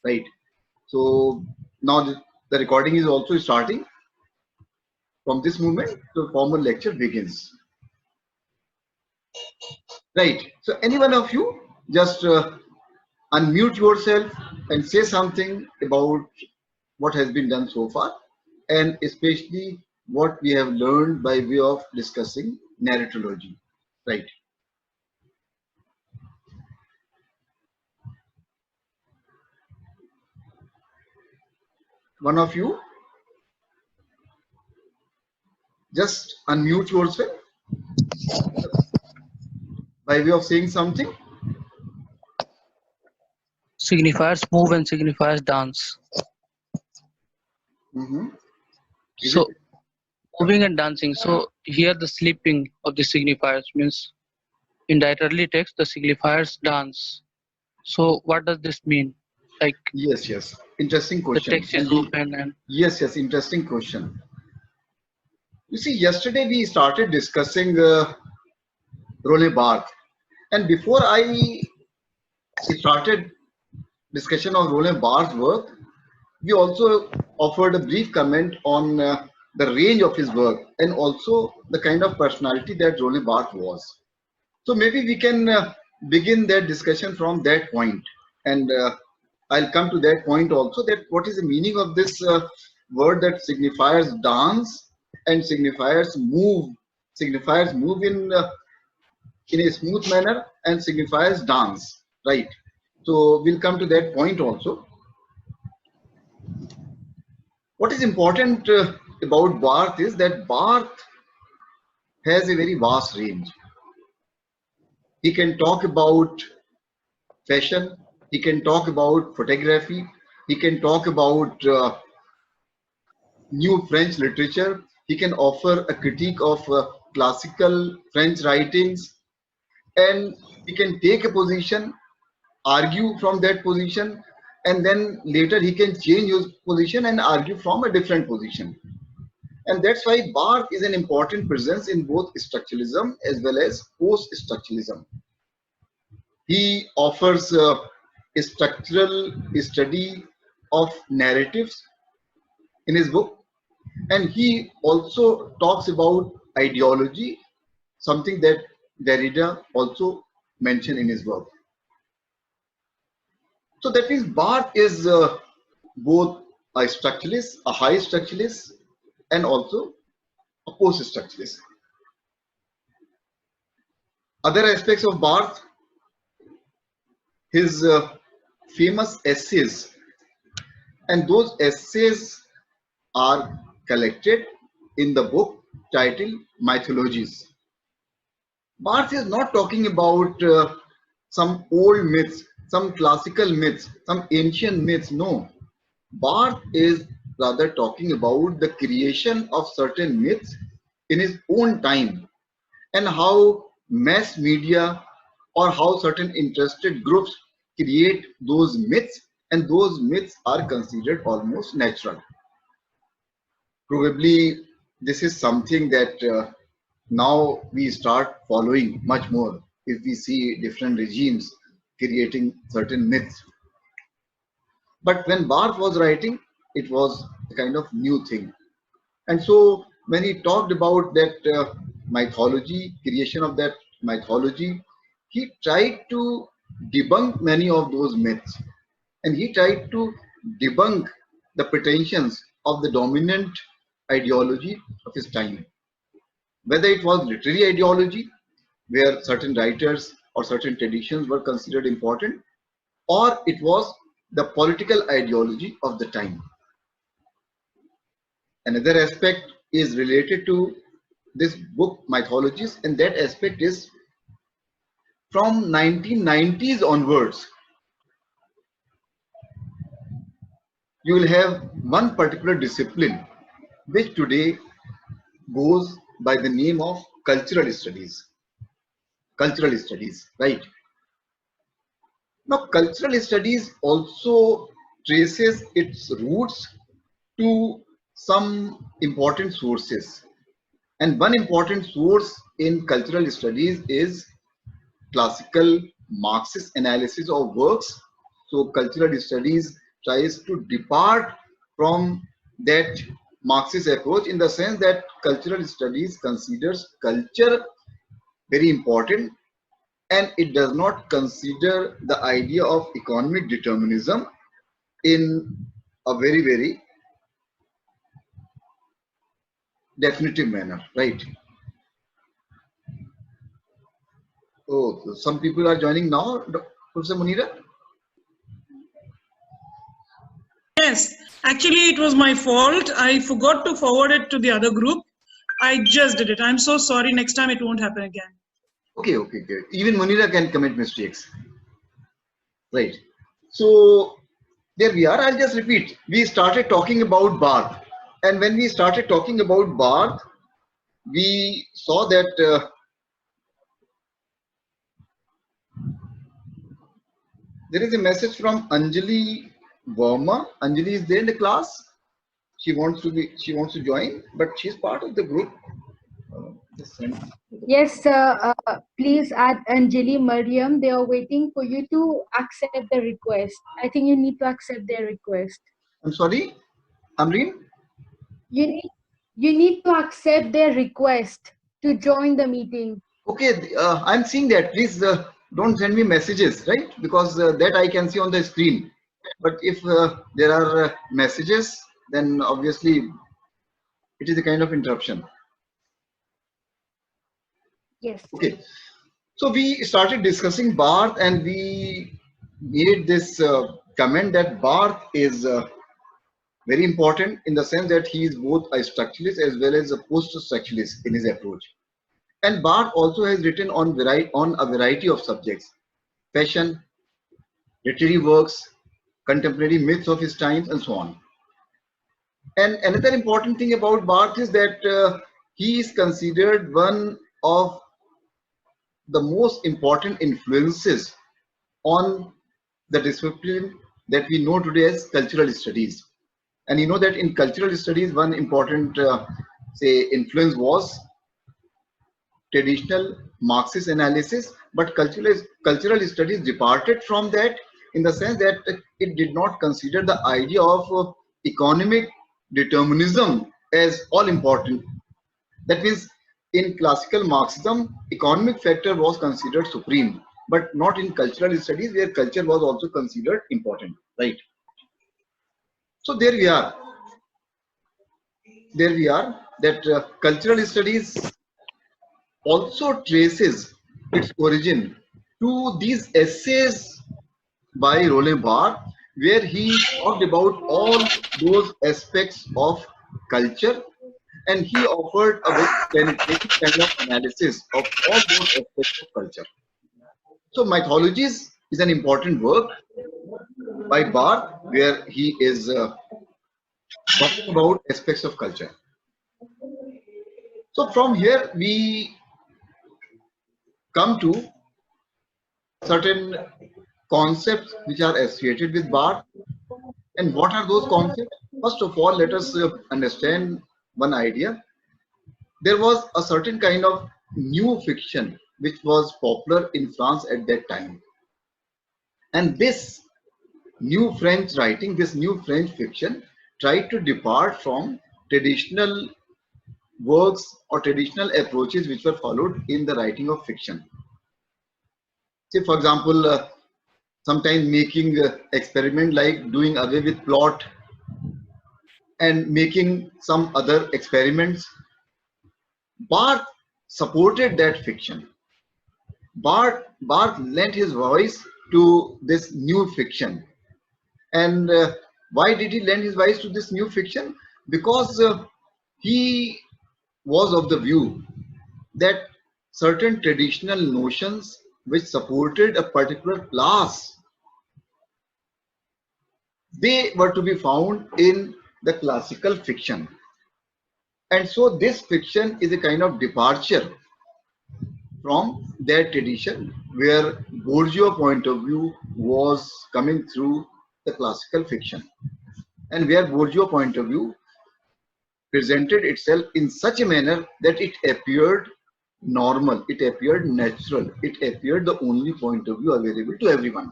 right? So now the recording is also starting. From this moment, the formal lecture begins. Right. So any one of you just unmute yourself and say something about what has been done so far, and especially what we have learned by way of discussing narratology. Right. One of you just unmute yourself by way of saying something. Signifiers move and signifiers dance. Mm-hmm. Is it? So moving and dancing. So here the sleeping of the signifiers means in diaterly text the signifiers dance. So what does this mean? Like Yes, yes. Interesting the question. text is And we, open and yes, yes, interesting question. You see, yesterday we started discussing Rene Barthes, and before I started discussion of Roland Barthes' work, we also offered a brief comment on the range of his work and also the kind of personality that Roland Barthes was. So maybe we can begin that discussion from that point, and I'll come to that point also. That what is the meaning of this word that signifies dance and signifiers move in a smooth manner and signifies dance, right? So we'll come to that point also. What is important about Barth is that Barth has a very vast range. He can talk about fashion, he can talk about photography, he can talk about new French literature, he can offer a critique of classical French writings, and he can take a position, argue from that position, and then later he can change his position and argue from a different position. And that's why Barth is an important presence in both structuralism as well as post-structuralism. He offers a structural study of narratives in his book, and he also talks about ideology, something that Derrida also mentioned in his work. So that means Barth is both a structuralist, a high structuralist, and also a post-structuralist. Other aspects of Barth, his famous essays, and those essays are collected in the book titled Mythologies. Barth is not talking about some old myths, some classical myths, some ancient myths. No, Barth is rather talking about the creation of certain myths in his own time, and how mass media or how certain interested groups create those myths, and those myths are considered almost natural. Probably this is something that now we start following much more if we see different regimes creating certain myths. But when Barth was writing, it was a kind of new thing. And so when he talked about that mythology, creation of that mythology, he tried to debunk many of those myths, and he tried to debunk the pretensions of the dominant ideology of his time. Whether it was literary ideology, where certain writers or certain traditions were considered important, or it was the political ideology of the time. Another aspect is related to this book Mythologies, and that aspect is from 1990s onwards, you will have one particular discipline which today goes by the name of cultural studies. Cultural studies, right? Now, cultural studies also traces its roots to some important sources. And one important source in cultural studies is classical Marxist analysis of works. So cultural studies tries to depart from that Marxist approach, in the sense that cultural studies considers culture very important, and it does not consider the idea of economic determinism in a very, very definitive manner, right? Oh, so some people are joining now, Professor Munira. Yes, actually it was my fault. I forgot to forward it to the other group. I just did it. I'm so sorry. Next time it won't happen again. Okay, okay, good. Even Munira can commit mistakes, right? So there we are. I'll just repeat. We started talking about Barth, and when we started talking about Barth, we saw that there is a message from Anjali Verma. Anjali is there in the class. She wants to join, but she's part of the group. Just send. Yes, sir. Please add Anjali Mariam. They are waiting for you to accept the request. I think you need to accept their request. I'm sorry, Amreen. You need to accept their request to join the meeting. Okay, I'm seeing that. Please don't send me messages, right? Because that I can see on the screen. But if there are messages, then obviously it is a kind of interruption. Yes. Okay. So we started discussing Barth, and we made this comment that Barth is very important in the sense that he is both a structuralist as well as a post-structuralist in his approach. And Barth also has written on a variety of subjects: fashion, literary works, contemporary myths of his times, and so on. And another important thing about Barth is that he is considered one of the most important influences on the discipline that we know today as cultural studies. And you know that in cultural studies, one important, say, influence was traditional Marxist analysis, but cultural studies departed from that, in the sense that it did not consider the idea of economic determinism as all important. That means in classical Marxism, economic factor was considered supreme, but not in cultural studies, where culture was also considered important, right? So there we are. There we are, that cultural studies also traces its origin to these essays by Roland Barthes, where he talked about all those aspects of culture, and he offered a very penetrating kind of analysis of all those aspects of culture. So Mythologies is an important work by Barthes, where he is talking about aspects of culture. So from here we come to certain concepts which are associated with Barthes. And what are those concepts? First of all, let us understand one idea. There was a certain kind of new fiction which was popular in France at that time. And this new French writing, this new French fiction, tried to depart from traditional works or traditional approaches which were followed in the writing of fiction. Say, for example, sometimes making experiment like doing away with plot and making some other experiments. Barthes supported that fiction. Barthes lent his voice to this new fiction. And why did he lend his voice to this new fiction? Because he was of the view that certain traditional notions which supported a particular class, they were to be found in the classical fiction. And so this fiction is a kind of departure from their tradition, where bourgeois point of view was coming through the classical fiction, and where bourgeois point of view presented itself in such a manner that it appeared normal, it appeared natural, it appeared the only point of view available to everyone.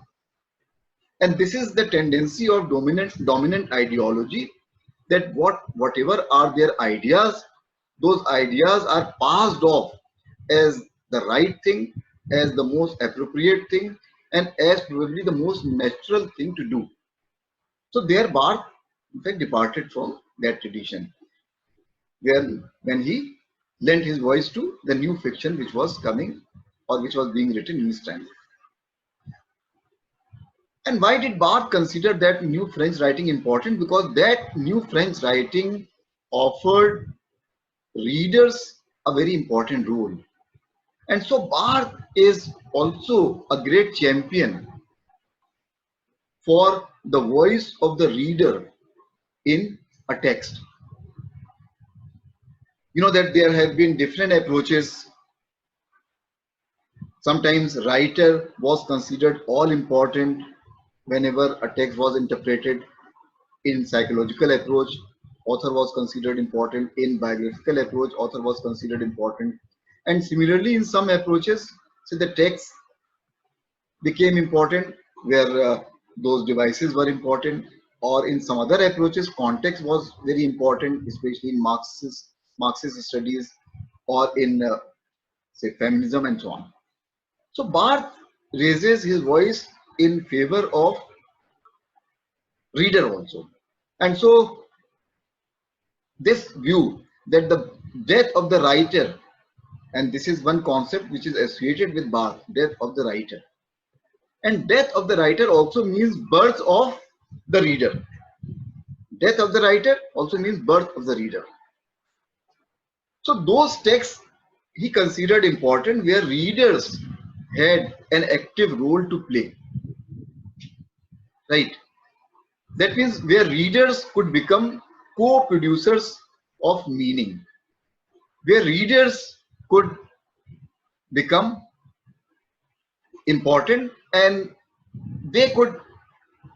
And this is the tendency of dominant ideology, that whatever are their ideas, those ideas are passed off as the right thing, as the most appropriate thing, and as probably the most natural thing to do. So there Barth in fact departed from that tradition, when he lent his voice to the new fiction which was coming or which was being written in his time. And why did Barthes consider that new French writing important? Because that new French writing offered readers a very important role. And so Barthes is also a great champion for the voice of the reader in a text. You know that there have been different approaches. Sometimes writer was considered all important whenever a text was interpreted. In psychological approach, author was considered important. In biographical approach, author was considered important. And similarly, in some approaches, so the text became important where those devices were important, or in some other approaches, context was very important, especially in Marxist studies, or in say feminism and so on. So Barthes raises his voice in favor of reader also. And so this view that the death of the writer, and this is one concept which is associated with Barthes, death of the writer. And death of the writer also means birth of the reader. Death of the writer also means birth of the reader. So those texts he considered important where readers had an active role to play. Right? That means where readers could become co-producers of meaning, where readers could become important and they could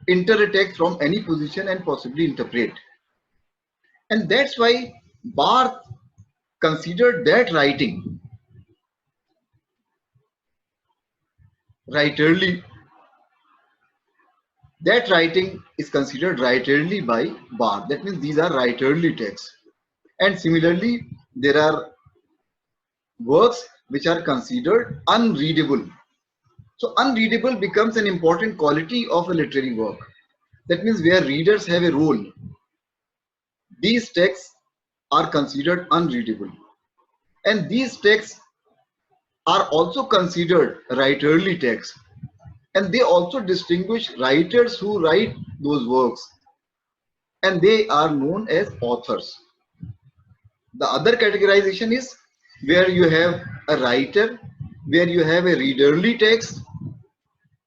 enter a text from any position and possibly interpret. And that's why Barthes considered that writing writerly. That writing is considered writerly by Barthes. That means these are writerly texts. And similarly, there are works which are considered unreadable. So unreadable becomes an important quality of a literary work. That means where readers have a role. These texts are considered unreadable. And these texts are also considered writerly texts. And they also distinguish writers who write those works. And they are known as authors. The other categorization is where you have a writer, where you have a readerly text,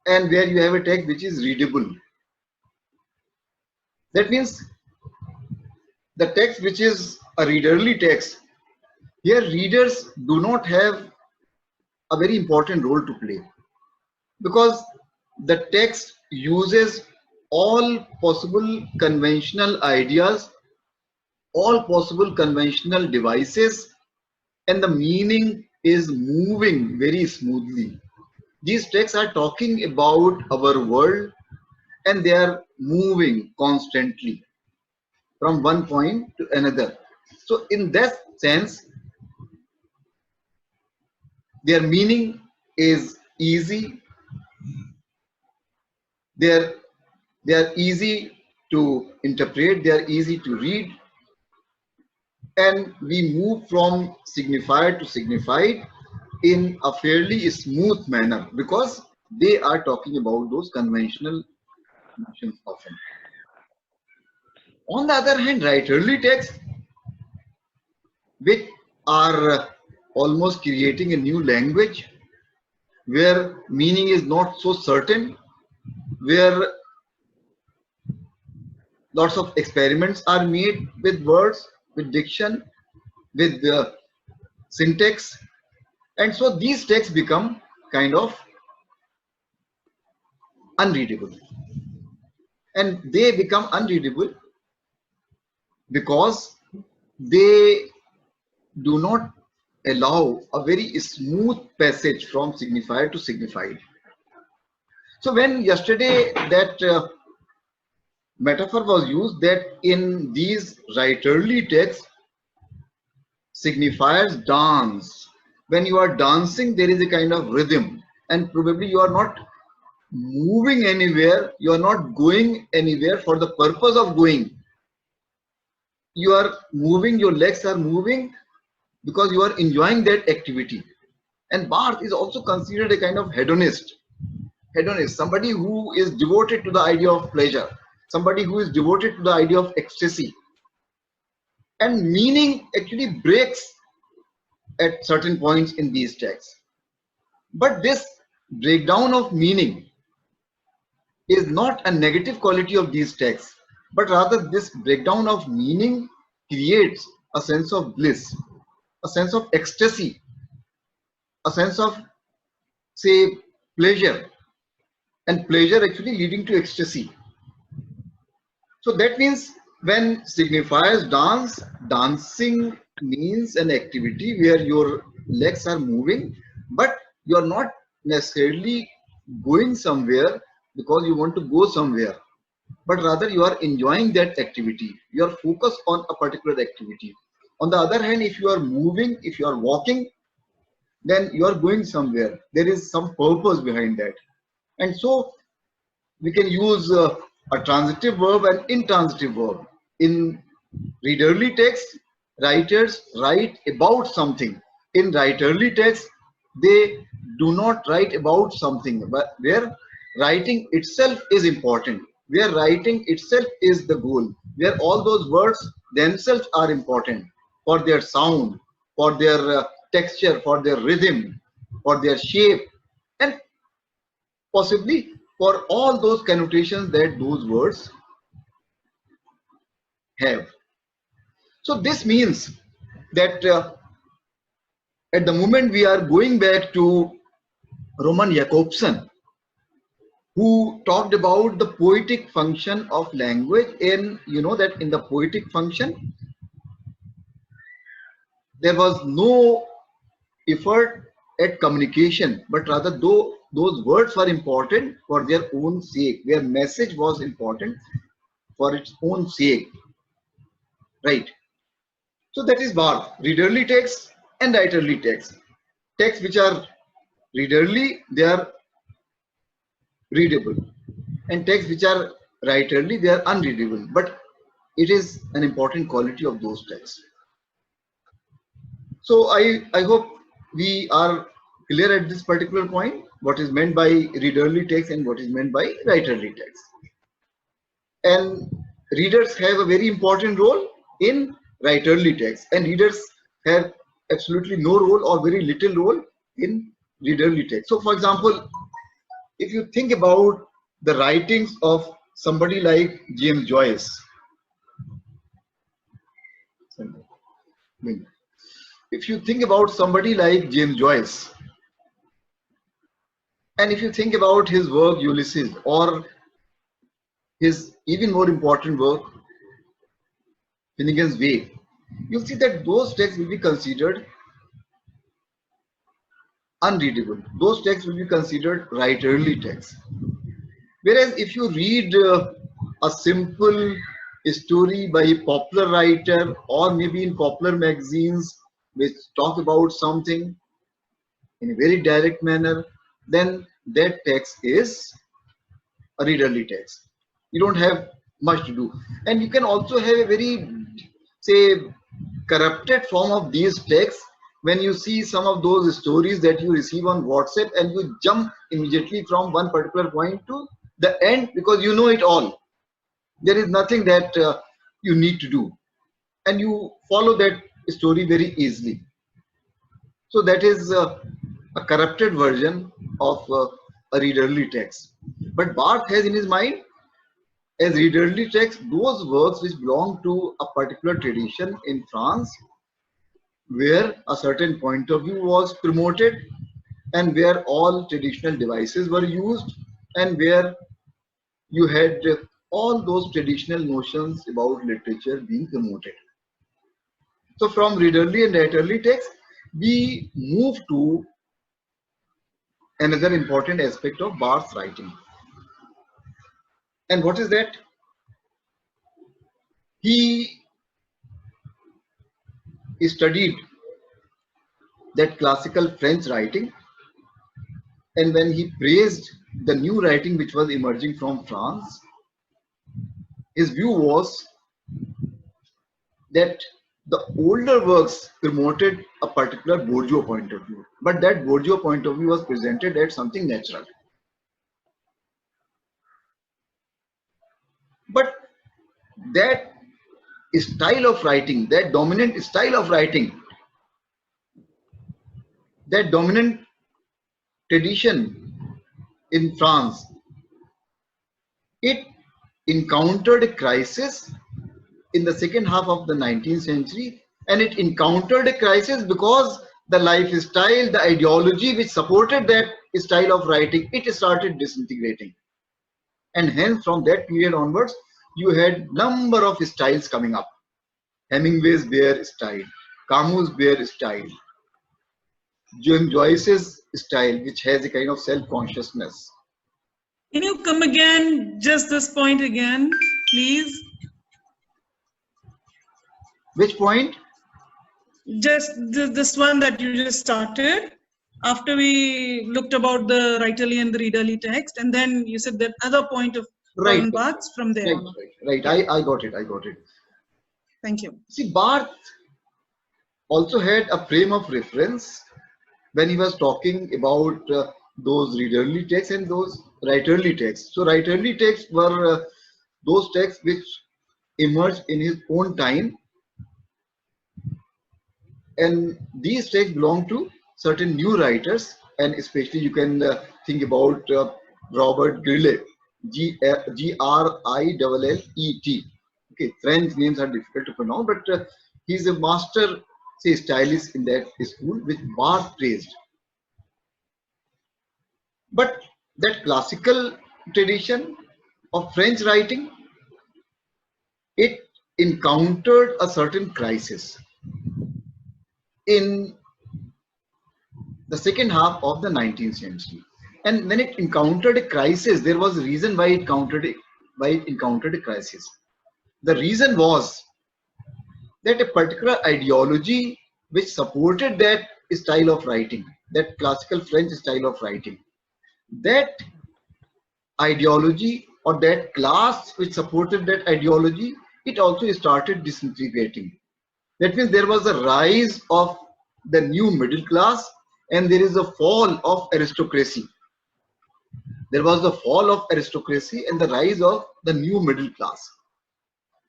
and where you have a text which is readable. That means the text which is a readerly text, here readers do not have a very important role to play, because the text uses all possible conventional ideas, all possible conventional devices, and the meaning is moving very smoothly. These texts are talking about our world and they are moving constantly from one point to another. So in that sense, their meaning is easy. They are easy to interpret, they are easy to read, and we move from signifier to signified in a fairly smooth manner because they are talking about those conventional notions often. On the other hand, writerly texts, which are almost creating a new language where meaning is not so certain, where lots of experiments are made with words, with diction, with syntax, and so these texts become kind of unreadable. And they become unreadable because they do not allow a very smooth passage from signifier to signified. So when yesterday that metaphor was used, that in these writerly texts, signifiers dance. When you are dancing, there is a kind of rhythm, and probably you are not moving anywhere, you are not going anywhere for the purpose of going. You are moving, your legs are moving because you are enjoying that activity. And Barth is also considered a kind of hedonist. Hedonist, somebody who is devoted to the idea of pleasure, somebody who is devoted to the idea of ecstasy. And meaning actually breaks at certain points in these texts. But this breakdown of meaning is not a negative quality of these texts, but rather this breakdown of meaning creates a sense of bliss, a sense of ecstasy, a sense of, say, pleasure, and pleasure actually leading to ecstasy. So that means when signifiers dance, dancing means an activity where your legs are moving, but you are not necessarily going somewhere because you want to go somewhere, but rather you are enjoying that activity. You are focused on a particular activity. On the other hand, if you are moving, if you are walking, then you are going somewhere. There is some purpose behind that. And so we can use a transitive verb and intransitive verb. In readerly text, writers write about something. In writerly text, they do not write about something, but where writing itself is important, where writing itself is the goal, where all those words themselves are important for their sound, for their texture, for their rhythm, for their shape, and possibly for all those connotations that those words have. So this means that at the moment we are going back to Roman Jakobson, who talked about the poetic function of language. In, you know, that in the poetic function there was no effort at communication, but rather though those words were important for their own sake, their message was important for its own sake, right? So that is Barth, readerly text and writerly text. Texts which are readerly, they are readable, and texts which are writerly, they are unreadable, but it is an important quality of those texts. So I hope we are clear at this particular point, what is meant by readerly text and what is meant by writerly text. And readers have a very important role in writerly text, and readers have absolutely no role or very little role in readerly text. So for example, if you think about the writings of somebody like James Joyce, if you think about somebody like James Joyce, and if you think about his work Ulysses, or his even more important work Finnegan's Wake, you'll see that those texts will be considered unreadable. Those texts will be considered writerly texts. Whereas if you read a simple story by a popular writer, or maybe in popular magazines which talk about something in a very direct manner, then that text is a readerly text. You don't have much to do. And you can also have a very, say, corrupted form of these texts when you see some of those stories that you receive on WhatsApp and you jump immediately from one particular point to the end because you know it all. There is nothing that you need to do, and you follow that story very easily. So that is a corrupted version of a readerly text. But Barth has in his mind as readerly text those works which belong to a particular tradition in France, where a certain point of view was promoted, and where all traditional devices were used, and where you had all those traditional notions about literature being promoted. So from readerly and writerly text, we move to another important aspect of Barth's writing. And what is that? He studied that classical French writing, and when he praised the new writing which was emerging from France, his view was that the older works promoted a particular bourgeois point of view, but that bourgeois point of view was presented as something natural. But that style of writing, that dominant style of writing, that dominant tradition in France, it encountered a crisis in the second half of the 19th century, and it encountered a crisis because the lifestyle, the ideology which supported that style of writing, it started disintegrating. And hence from that period onwards, you had number of styles coming up. Hemingway's Bear style, Camus' Bear style, James Joyce's style, which has a kind of self-consciousness. Can you come again, just this point again, please? Which point? Just this one that you just started. After we looked about the writerly and the readerly text, and then you said that other point of Right. Barthes from there on. Right. I got it. Thank you. See, Barthes also had a frame of reference when he was talking about those readerly texts and those writerly texts. So writerly texts were those texts which emerged in his own time, and these texts belong to certain new writers, and especially you can think about Robert Grillet, Grillet. Okay, French names are difficult to pronounce, but he's a master, say, stylist in that school, which Barthes praised. But that classical tradition of French writing, it encountered a certain crisis in the second half of the 19th century. And when it encountered a crisis, there was a reason why it encountered a crisis. The reason was that a particular ideology which supported that style of writing, that classical French style of writing, that ideology or that class which supported that ideology, it also started disintegrating. That means there was a rise of the new middle class and there is a fall of aristocracy. There was the fall of aristocracy and the rise of the new middle class.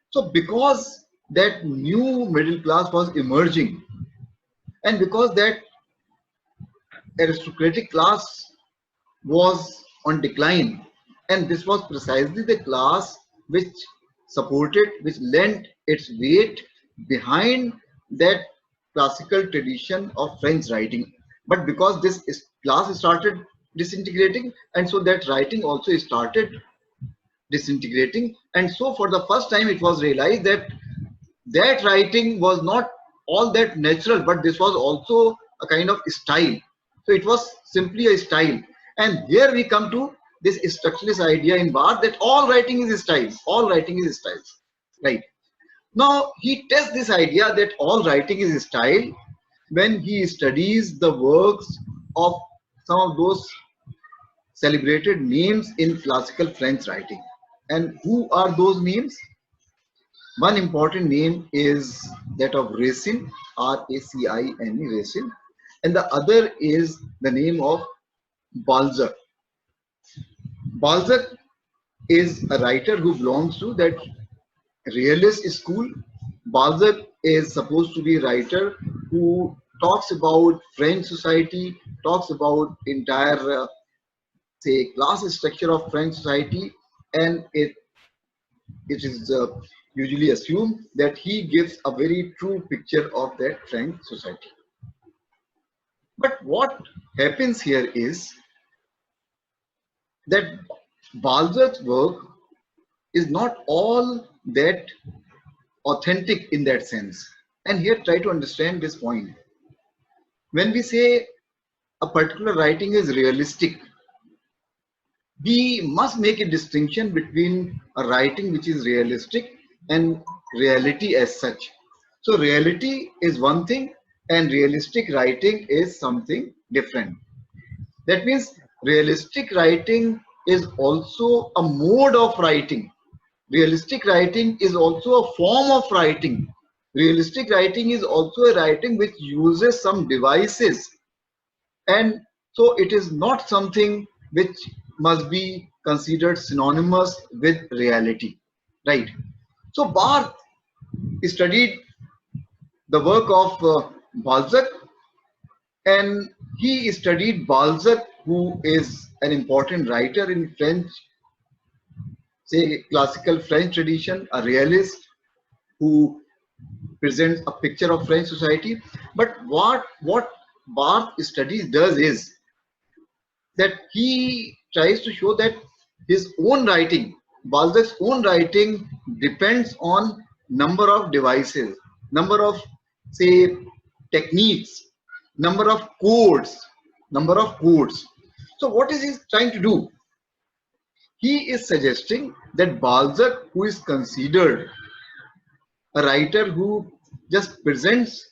So because that new middle class was emerging and because that aristocratic class was on decline, and this was precisely the class which supported, which lent its weight behind that classical tradition of French writing. But because this class started disintegrating, and so that writing also started disintegrating, and so for the first time it was realized that that writing was not all that natural, but this was also a kind of style. So it was simply a style. And here we come to this structuralist idea in Barthes that all writing is styles, all writing is styles, right? Now he tests this idea that all writing is style when he studies the works of some of those celebrated names in classical French writing. And who are those names? One important name is that of Racine, R-A-C-I-N-E, Racine, and the other is the name of Balzac. Balzac is a writer who belongs to that realist school. Balzac is supposed to be a writer who talks about French society, talks about entire, say, class structure of French society, and it is usually assumed that he gives a very true picture of that French society. But what happens here is that Balzac's work is not all that authentic in that sense. And here try to understand this point. When we say a particular writing is realistic, we must make a distinction between a writing which is realistic and reality as such. So reality is one thing and realistic writing is something different. That means realistic writing is also a mode of writing. Realistic writing is also a form of writing. Realistic writing is also a writing which uses some devices, and so it is not something which must be considered synonymous with reality, right? So Barthes studied the work of Balzac, and he studied Balzac, who is an important writer in French, say classical French tradition, a realist who presents a picture of French society. But what Barthes studies does is that he tries to show that his own writing, Balzac's own writing, depends on number of devices, number of, say, techniques, number of codes, number of codes. So what is he trying to do? He is suggesting that Balzac, who is considered a writer who just presents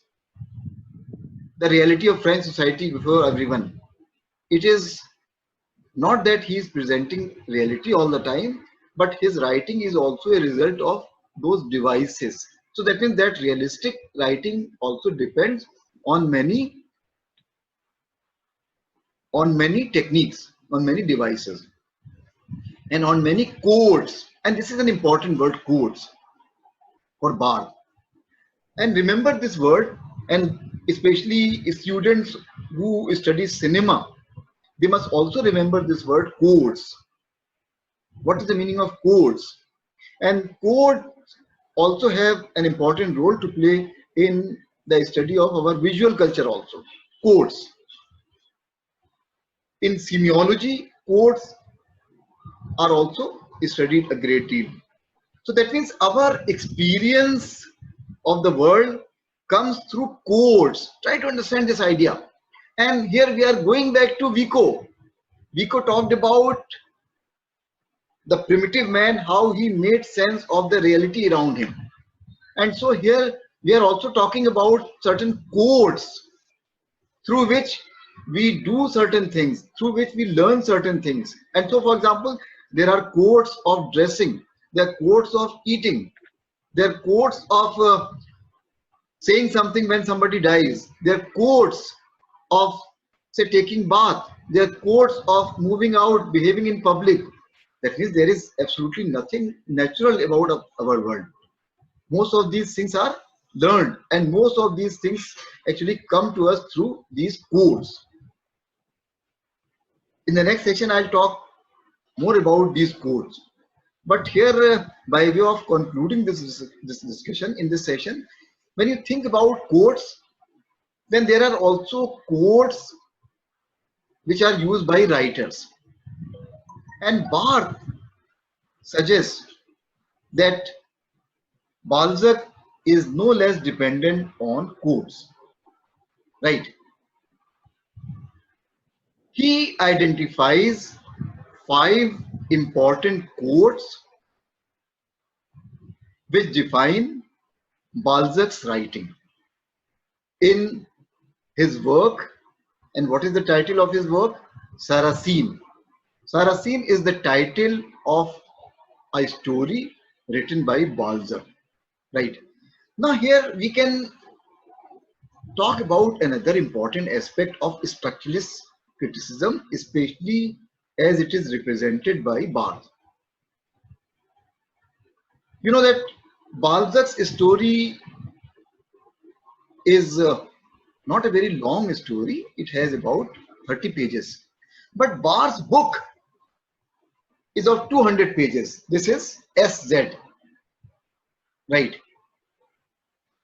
the reality of French society before everyone, it is not that he is presenting reality all the time, but his writing is also a result of those devices. So that means that realistic writing also depends on many techniques, on many devices, and on many codes. And this is an important word, codes, for Barthes. And remember this word, and especially students who study cinema, they must also remember this word, codes. What is the meaning of codes? And codes also have an important role to play in the study of our visual culture also. Codes. In semiology, codes are also studied a great deal. So that means our experience of the world comes through codes. Try to understand this idea. And here we are going back to Vico. Vico talked about the primitive man, how he made sense of the reality around him. And so here we are also talking about certain codes through which we do certain things, through which we learn certain things. And so, for example, there are codes of dressing, there are codes of eating, there are codes of saying something when somebody dies, there are codes of, say, taking bath, there are codes of moving out, behaving in public. That means there is absolutely nothing natural about our world. Most of these things are learned, and most of these things actually come to us through these codes. In the next session, I'll talk more about these codes. But here, by way of concluding this discussion in this session, when you think about codes, then there are also codes which are used by writers. And Barthes suggests that Balzac is no less dependent on codes, right? He identifies 5 important codes which define Balzac's writing in his work. And what is the title of his work? Sarrasine. Sarrasine is the title of a story written by Balzac, right? Now here we can talk about another important aspect of structuralist criticism, especially as it is represented by Barthes. You know that Balzac's story is not a very long story. It has about 30 pages. But Barthes' book is of 200 pages. This is SZ, right?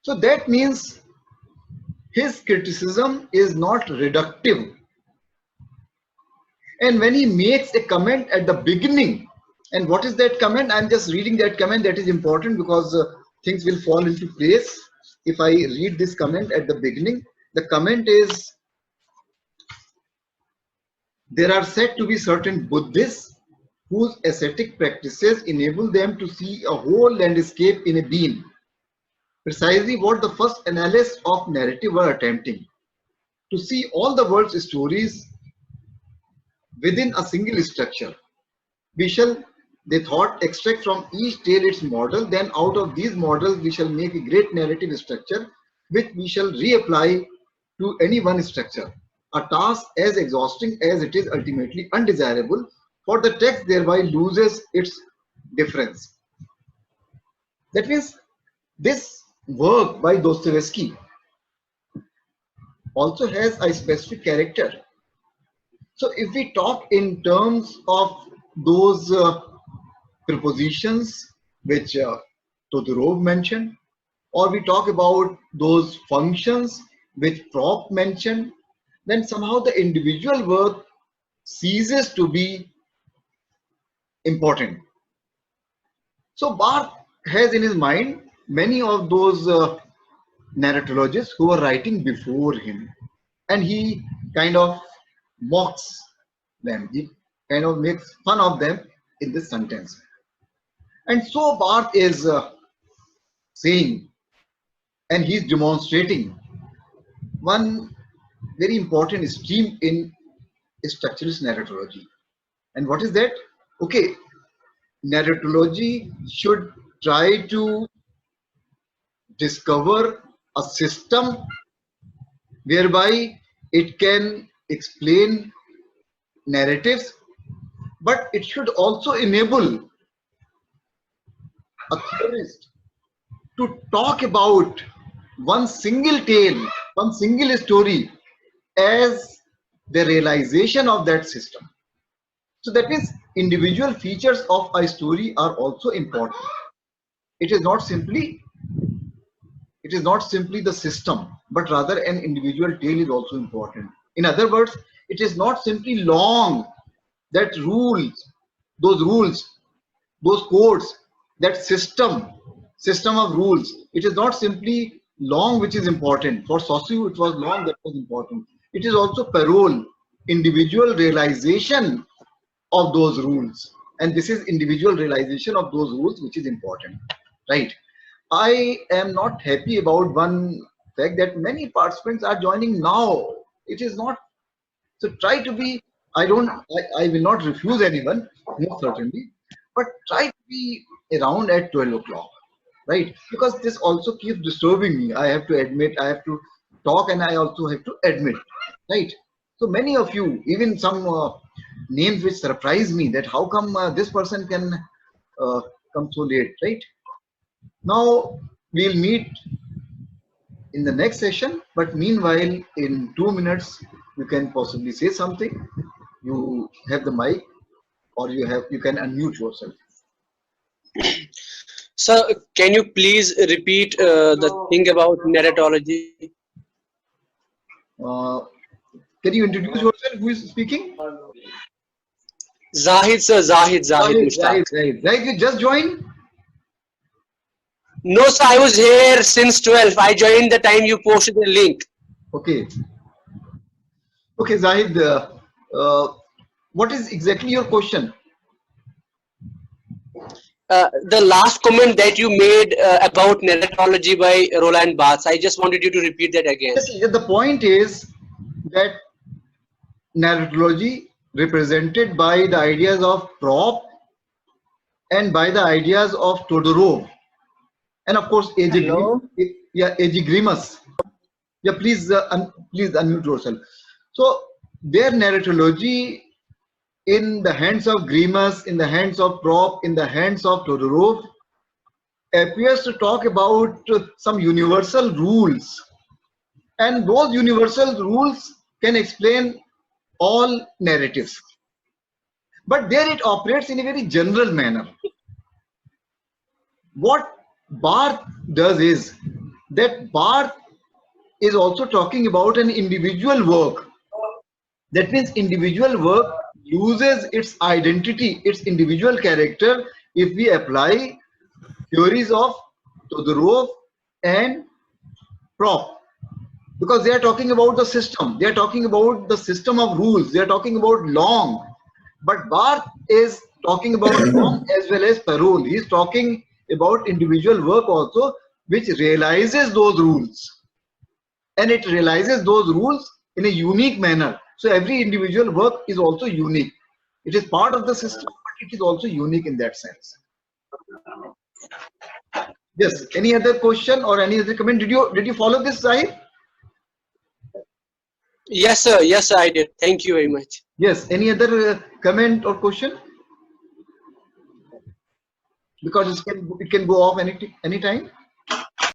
So that means his criticism is not reductive. And when he makes a comment at the beginning, and what is that comment? I'm just reading that comment. That is important because things will fall into place. If I read this comment at the beginning, the comment is, there are said to be certain Buddhists whose ascetic practices enable them to see a whole landscape in a beam. Precisely what the first analysts of narrative were attempting, to see all the world's stories within a single structure. We shall, they thought, extract from each tale its model, then out of these models we shall make a great narrative structure which we shall reapply to any one structure, a task as exhausting as it is ultimately undesirable, for the text thereby loses its difference. That means this work by Dostoevsky also has a specific character. So if we talk in terms of those prepositions which Todorov mentioned, or we talk about those functions which Propp mentioned, then somehow the individual work ceases to be important. So Barthes has in his mind many of those narratologists who were writing before him, and he kind of mocks them, he kind of makes fun of them in this sentence. And so Barthes is saying, and he's demonstrating one very important stream in structuralist narratology. And what is that? Okay, narratology should try to discover a system whereby it can explain narratives, but it should also enable a theorist to talk about one single tale, one single story as the realization of that system. So that means individual features of a story are also important. It is not simply the system, but rather an individual tale is also important. In other words, it is not simply long that rules, those codes, that system of rules. It is not simply long which is important. For Saussure, it was long that was important. It is also parole, individual realization of those rules. And this is individual realization of those rules which is important, right? I am not happy about one fact that many participants are joining now. It is not, so try to be, I will not refuse anyone, most certainly, but try to be around at 12 o'clock, right? Because this also keeps disturbing me. I have to admit, I have to talk, and I also have to admit, right? So many of you, even some names which surprise me, that how come this person can come so late, right? Now we'll meet in the next session, but meanwhile in 2 minutes you can possibly say something. You have the mic, or you can unmute yourself. Sir, can you please repeat the thing about narratology? Can you introduce yourself? Who is speaking? Zahid, sir. Zahid Mushtaq. Right, you just joined? No, sir, I was here since 12. I joined the time you posted the link. Okay. Okay, Zahid, what is exactly your question? The last comment that you made about narratology by Roland Barthes, I just wanted you to repeat that again. Yes, the point is that narratology, represented by the ideas of Propp and by the ideas of Todorov, and of course A.G. Grimus. Yeah, please unmute yourself. So their narratology, in the hands of Grimus, in the hands of Propp, in the hands of Todorov, appears to talk about some universal rules, and those universal rules can explain all narratives, but there it operates in a very general manner. What Barthes does is that Barthes is also talking about an individual work. That means individual work loses its identity, its individual character, if we apply theories of Todorov and Propp, because they are talking about the system, they are talking about the system of rules, they are talking about long. But Barthes is talking about norm as well as parole. He's talking about individual work also, which realizes those rules. And it realizes those rules in a unique manner. So every individual work is also unique. It is part of the system, but it is also unique in that sense. Yes. Any other question or any other comment? Did you follow this, Zahir? Yes, sir. Yes, sir, I did. Thank you very much. Yes. Any other comment or question? Because it can go off any time.